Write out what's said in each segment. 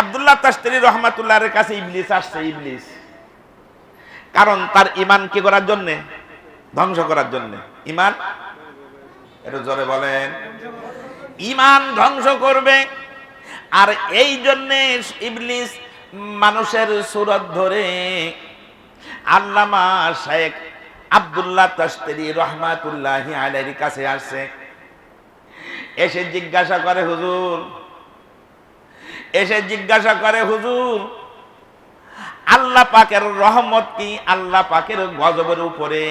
আব্দুল্লাহ তাশতারি রহমাতুল্লাহর কাছে ইবলিস আসছে। ইবলিস কারণ তার ঈমান কি করার জন্য? ধ্বংস করার জন্য। ঈমান, একটু জোরে বলেন। ঈমান ধ্বংস করবে। আর এই জন্য ইবলিস মানুষের সুরত ধরে আল্লামা শেখ আব্দুল্লাহ তাশতারি রহমাতুল্লাহি আলাইহির কাছে আসছে। এসে জিজ্ঞাসা করে হুজুর, হুজুর আল্লাহ পাকের রহমত কি আল্লাহ পাকের গজবের উপরে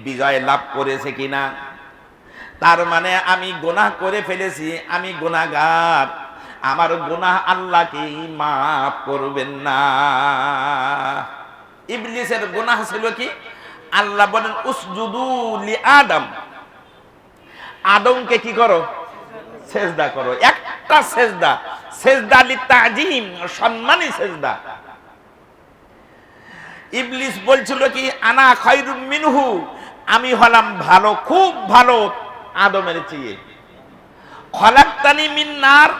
বিজয় লাভ করেছে কিনা? তার মানে আমি গুনাহ করে ফেলেছি, আমি গুনাহগার, আমার গুনাহ আল্লাহ কি মাফ করবেন না? ইবলিসের গুনাহ ছিল কি? আল্লাহ বলেন উসজুদু লি আদম, আদমকে কি করো? সেজদা করো। একটা সেজদা, সেজদা লি তাজিম, সম্মানী সেজদা। ইবলিস বলছিল কি আনা খায়রুম মিনহু, আমি হলাম ভালো, খুব ভালো আদমের চেয়ে। খলাকতানি মিন নার,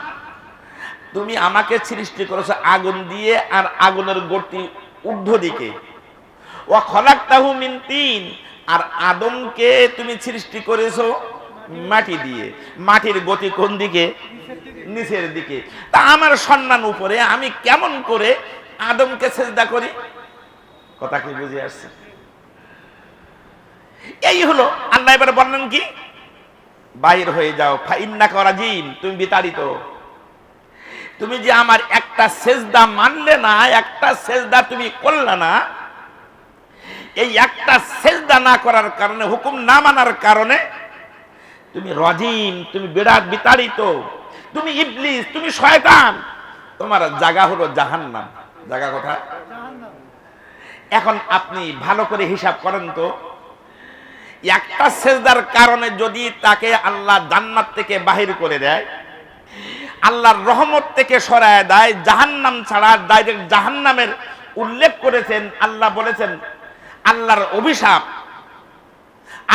তুমি আমাকে সৃষ্টি করেছো আগুন দিয়ে, আর আগুনের গতি ঊর্ধ্ব দিকে। ওয়া খলাকতাহু মিন তিন, আর আদমকে তুমি সৃষ্টি করেছো মাটি দিয়ে, মাটির গতি কোন দিকে? নিচের দিকে। তা আমার সম্মান উপরে, আমি কেমন করে আদমকে সেজদা করি? কথা কি বুঝে আসছে? এই হলো। আল্লাহ এবার বললেন কি, বাইর হয়ে যাও, ফাইন্নাকা রাজিম, তুমি বিতাড়িত। তুমি যে আমার একটা সেজদা মানলে না, একটা সেজদা তুমি করলে না, এই একটা সেজদা না করার কারণে, হুকুম না মানার কারণে তুমি রাজিম, তুমি বিরাট বিতাড়িত, তুমি ইবলিস, তুমি শয়তান, তোমার জায়গা হলো জাহান্নাম। জায়গা কোথায়? এখন আপনি ভালো করে হিসাব করেন তো, একটা সেজদার কারণে যদি তাকে আল্লাহ জান্নাত থেকে বাহির করে দেয়, আল্লাহর রহমত থেকে সরায় দেয়, জাহান্নাম ছাড়া ডাইরেক্ট জাহান্নামের উল্লেখ করেছেন। আল্লাহ বলেছেন আল্লাহর অভিশাপ,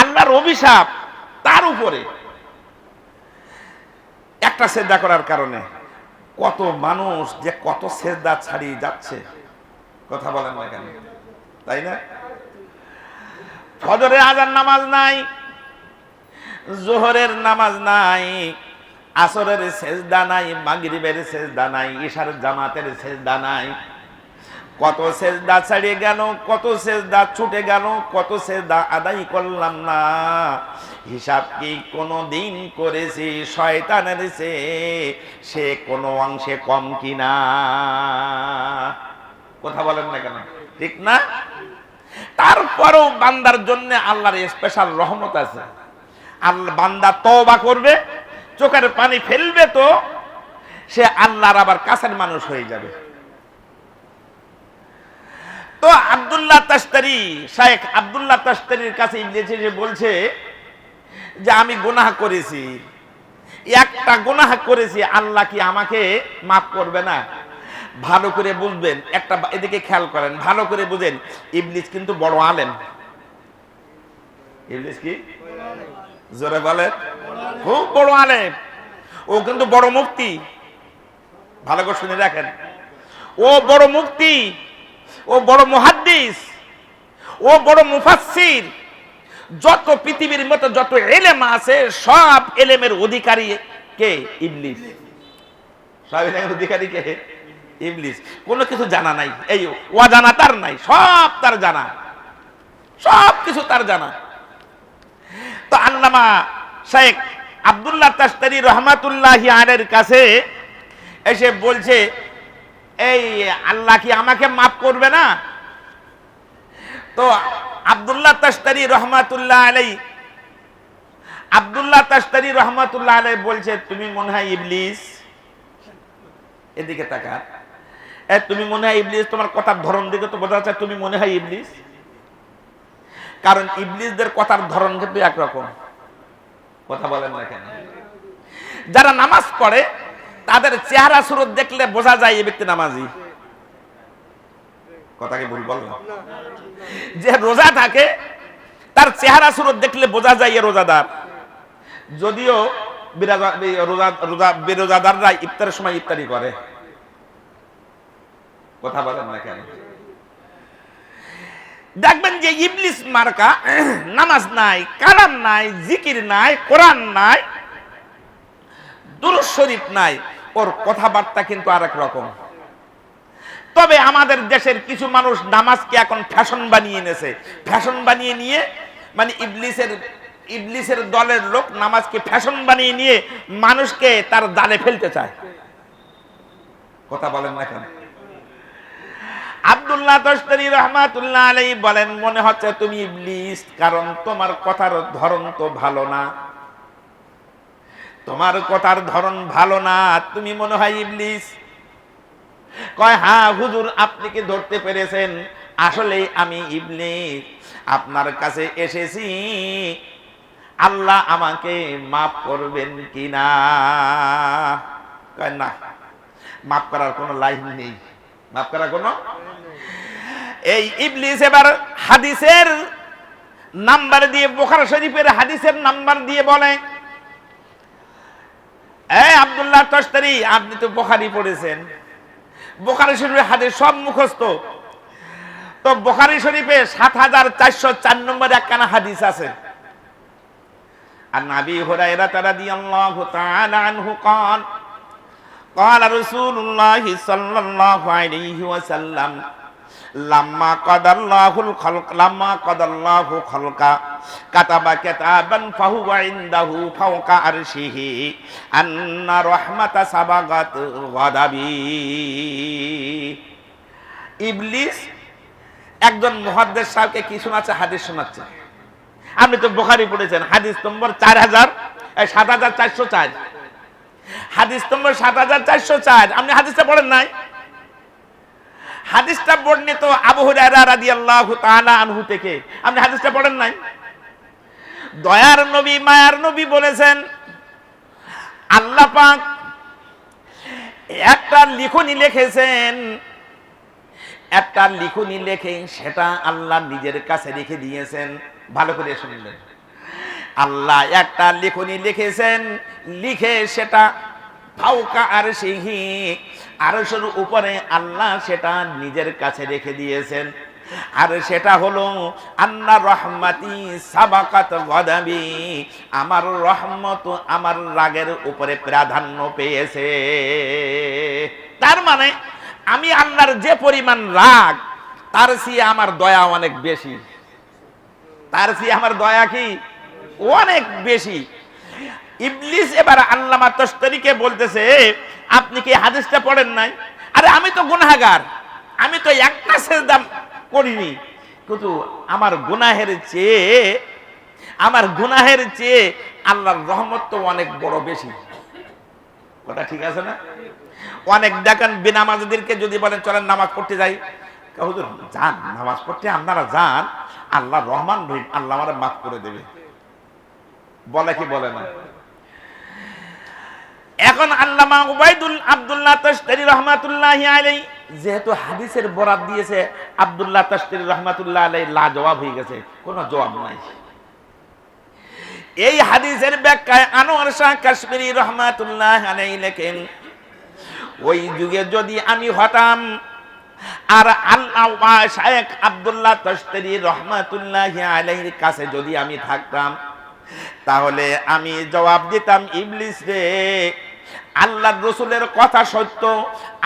আল্লাহর অভিশাপ তার উপরে একটা সেজদা করার কারণে। কত মানুষ যে কত সেজদা ছাড়িয়ে যাচ্ছে, কথা বলেন না কেন? তাই না? ফজরের আজান নামাজ নাই, জোহরের নামাজ নাই, আসরের সেজদা নাই, মাগরিবের সেজদা নাই, ইশার জামাতের সেজদা নাই। কত সেজদা ছাড়িয়ে গেল, কত সেজদা ছুটে গেল, কত সেজদা আদায় করলাম না। হিসাব কি কোনো দিন করেছি শয়তানের চেয়ে সে কোনো অংশে কম কিনা? কথা বলেন না কেন? ঠিক না? তারপরেও বান্দার জন্য আল্লাহর স্পেশাল রহমত আছে। আল্লাহ বান্দা তওবা করবে, চোখের পানি ফেলবে, তো সে আল্লাহর আবার কাছের মানুষ হয়ে যাবে। তো আব্দুল্লাহ তাশতারি, শেখ আব্দুল্লাহ তাশতারির কাছে ইবলিস এসে বলছে যে আমি গুনাহ করেছি, একটা গুনাহ করেছি, আল্লাহ কি আমাকে মাফ করবে না? ভালো করে বুঝবেন, একটা এদিকে খেয়াল করেন, ভালো করে বুঝেন। ইবলিস কিন্তু বড় আলেম। ইবলিস কি? জোরে বলেন। খুব বড় আলেম। ও কিন্তু বড় মুফতি। ভালো করে শুনে রাখেন, ও বড় মুফতি, ও বড় মুহাদ্দিস, ও বড় মুফাসসির। যত পৃথিবীর মতো যত এলেম আছে, সব এলেমের অধিকারী কে? ইবলিস। সব এলেমের অধিকারী কে? ইবলিস। কোনো কিছু জানা নাই, এই অজানা তার নাই, সব তার জানা, সব কিছু তার জানা। তো আল্লামা শেখ আব্দুল্লাহ তাশতারি রহমাতুল্লাহি আলাইহির কাছে এসে বলছে, এই আল্লাহ কি আমাকে মাফ করবে না? তো আব্দুল্লাহ তাশতারি রহমাতুল্লাহ আলাইহি, আব্দুল্লাহ তাশতারি রহমাতুল্লাহ আলাইহি বলছে, তুমি মনে হয় ইবলিস। এদিকে তাকা, তুমি মনে হয় ইবলিস, তোমার কথার ধরন দিকে তো বোঝা যাচ্ছে তুমি মনে হয় ইবলিস। কারণ ইবলিসদের কথার ধরন কিন্তু একরকম। কথা বলেন না কেন? যারা নামাজ পড়ে তাদের চেহারা সুরত দেখলে বোঝা যায় এই ব্যক্তি নামাজি। কথা কি ভুল বললাম? যে রোজা থাকে তার চেহারা সুরত দেখলে বোঝা যায় এ রোজাদার। যদিও বেরোজাদাররা ইফতারের সময় ইফতারি করে, কথা বলেন না কেন? দেখবেন যে ইবলিস মার্কা নামাজ নাই, কালাম নাই, জিকির নাই, কোরআন নাই, দুরূদ শরীফ নাই, ওর কথাবার্তা কিন্তু আরেক রকম। তবে আমাদের দেশের কিছু মানুষ নামাজকে এখন ফ্যাশন বানিয়ে নিয়েছে। ফ্যাশন বানিয়ে নিয়ে মানে ইবলিসের দলের লোক নামাজকে ফ্যাশন বানিয়ে নিয়ে মানুষকে তার জালে ফেলতে চায়। কথা বলেন না কেন? আব্দুল্লাহ তশতারি রহমাতুল্লাহ আলাইহি বলেন, মনে হচ্ছে তুমি ইবলিস, কারণ তোমার কথার ধরন তো ভালো না, তোমার কথার ধরন ভালো না, তুমি মনে হয় ইবলিস। কয় হ্যাঁ হুজুর, আপনি কি ধরতে পেরেছেন? আসলে আমি ইবলিস, আপনার কাছে এসেছি, আল্লাহ আমাকে মাফ করবেন কিনা? কয় না, মাফ করার কোনো লাইন নেই, মাফ করার কোনো। এই ইবলিস এবার হাদিসের নাম্বার দিয়ে, বুখারী শরীফের হাদিসের নাম্বার দিয়ে বলে, এই আব্দুল্লাহ তশতারি, আপনি তো বুখারী পড়েছেন, বুখারী শরীফের হাদিস সব মুখস্থ, তো বুখারী শরীফে ৭৪০৪ নম্বর একখানা হাদিস আছে। আন আবি হুরায়রা রাদিয়াল্লাহু তাআলা আনহু قال قال رسول الله صلى الله عليه وسلم لما قضى الله الخلق كتب كتابا فهو عنده فوق عرشه أن رحمة سبقت غضبي। ইবলিস একজন মুহাদ্দিস সাহেবকে কি শোনাচ্ছে? হাদিস শোনাচ্ছে। আপনি তো বুখারী পড়েছেন, হাদিস নম্বর ৭৪০৪, হাদিস নম্বর ৭৪০৪। আপনি হাদিসটা পড়েন নাই? হাদিসটা বর্ণিত আবু হুরায়রা রাদিয়াল্লাহু তাআলা আনহু থেকে। আপনি হাদিসটা পড়েন নাই? দয়ার নবী, মায়ার নবী বলেছেন, আল্লাহ পাক একটা লিখনি লিখেছেন, একটা লিখনি লিখে সেটা আল্লাহ নিজের কাছে রেখে দিয়েছেন। ভালো করে শুনলেন, আল্লাহ একটা লিখনি লিখেছেন, লিখে সেটা ফাওকা আরশিহি, আরশের উপরে আল্লাহ সেটা নিজের কাছে রেখে দিয়েছেন। আর সেটা হলো আন্না রহমাতি সাবাকাত গদাবি, আমার রহমত আমার রাগের উপরে প্রাধান্য পেয়েছে। তার মানে আমি আল্লাহর যে পরিমাণ রাগ, তার চেয়ে আমার দয়া অনেক বেশি, তার চেয়ে আমার দয়া কি অনেক বেশি। ইবলিস এবার আল্লামা তশতারিকে বলতেছে, আপনি কি হাদিসটা পড়েন নাই? আরে আমি তো গুনাহগার, আমি তো একটা সেজদা করিনি, কিন্তু আমার গুনাহের চেয়ে আল্লাহর রহমত তো অনেক বড় বেশি। কথা ঠিক আছে না? অনেক দেখেন বেনামাজিদেরকে যদি বলেন চলেন নামাজ পড়তে যাই, হুজুর যান নামাজ পড়তে, আপনারা যান, আল্লাহ রহমান রহিম, আল্লাহ আমাদের মাফ করে দেবে, বলে কি বলে না? এখন আল্লামা উবাইদুল আব্দুল্লাহ তশতারি রহমাতুল্লাহি আলাইহি যেহেতু হাদিসের বরাত দিয়েছে, আব্দুল্লাহ তশতারি রহমাতুল্লাহ আলাইহি লাজবাব হয়ে গেছে, কোনো জবাব নাই। এই হাদিসের ব্যাখ্যায় আনোয়ার শাহ কাশ্মীরি রহমাতুল্লাহ আলাইহি লেখেন, ওই যুগে যদি আমি হতাম আর আল্লাহ শায়েখ আব্দুল্লাহ তশতারি রহমাতুল্লাহি আলাইহির কাছে যদি আমি থাকতাম, তাহলে আমি জবাব দিতাম, ইবলিস রে, আল্লাহর রাসূলের কথা সত্য,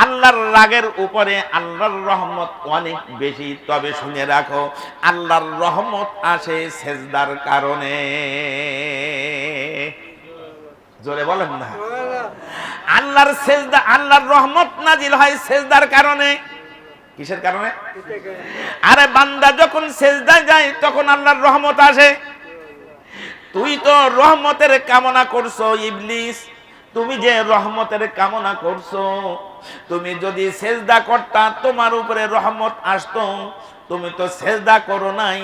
আল্লাহর রাগের উপরে আল্লাহর রহমত অনেক বেশি, তবে শুনে রাখো আল্লাহর রহমত আসে সেজদার কারণে। জোরে বলেন না, আল্লাহর সেজদা, আল্লাহর রহমত নাজিল হয় সেজদার কারণে। কিসের কারণে? আরে বান্দা যখন সেজদায় যায় তখন আল্লাহর রহমত আসে। তুই তো রহমতের কামনা করছো ইবলিস, তুমি যে রহমতের কামনা করছো, তুমি যদি সেজদা করতা তোমার উপরে রহমত আসতো, তুমি তো সেজদা করো নাই,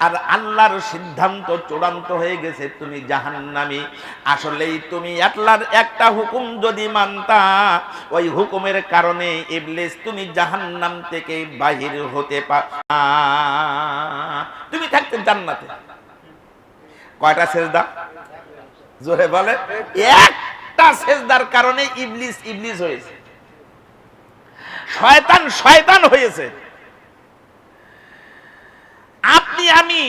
আর আল্লাহর সিদ্ধান্ত চূড়ান্ত হয়ে গেছে তুমি জাহান্নামী। আসলেই তুমি আল্লাহর একটা হুকুম যদি মানতা, ওই হুকুমের কারণে ইবলিস তুমি জাহান্নাম থেকে বাহির হতে পারতা, তুমি থাকতে জান্নাতে। কয়টা সেজদা? জোরে বলে, একটা সেজদার কারণে ইবলিস হয়েছে। শয়তান শয়তান হয়েছে। আপনি আমি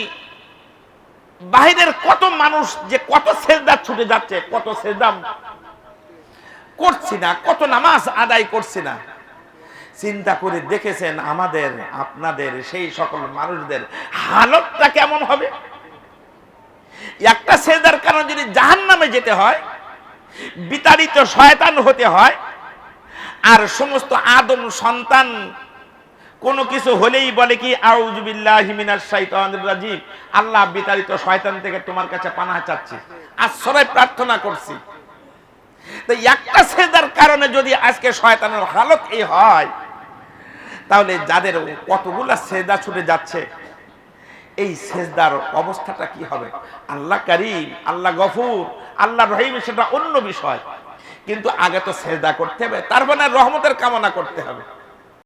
বাহিরের কত মানুষ যে কত সেজদা ছুটে যাচ্ছে, কত সেজদা করছি না, কত নামাজ আদায় করছি না, চিন্তা করে দেখেছেন আমাদের আপনাদের সেই সকল মানুষদের হালতটা কেমন হবে? একটা সেজদার কারণে যদি জাহান্নামে যেতে হয়, বিতাড়িত শয়তান হতে হয়, আর সমস্ত আদম সন্তান কোনো কিছু হলেই বলে কি আউযু বিল্লাহি মিনাশ শাইতানির রাজিম, আল্লাহ বিতাড়িত শয়তান থেকে তোমার কাছে পানাহ চাচ্ছি, আশ্রয় প্রার্থনা করছি। তো একটা সেজদার কারণে যদি আজকে শয়তানের হালত এই হয়, তাহলে যাদের কতগুলা সেজদা ছুটে যাচ্ছে, এই সেজদার অবস্থাটা কি হবে? আল্লাহ কারীম, আল্লাহ গফুর, আল্লাহ রহিম সেটা অন্য বিষয়, কিন্তু আগে তো সেজদা করতে হবে, তারপরে রহমতের কামনা করতে হবে।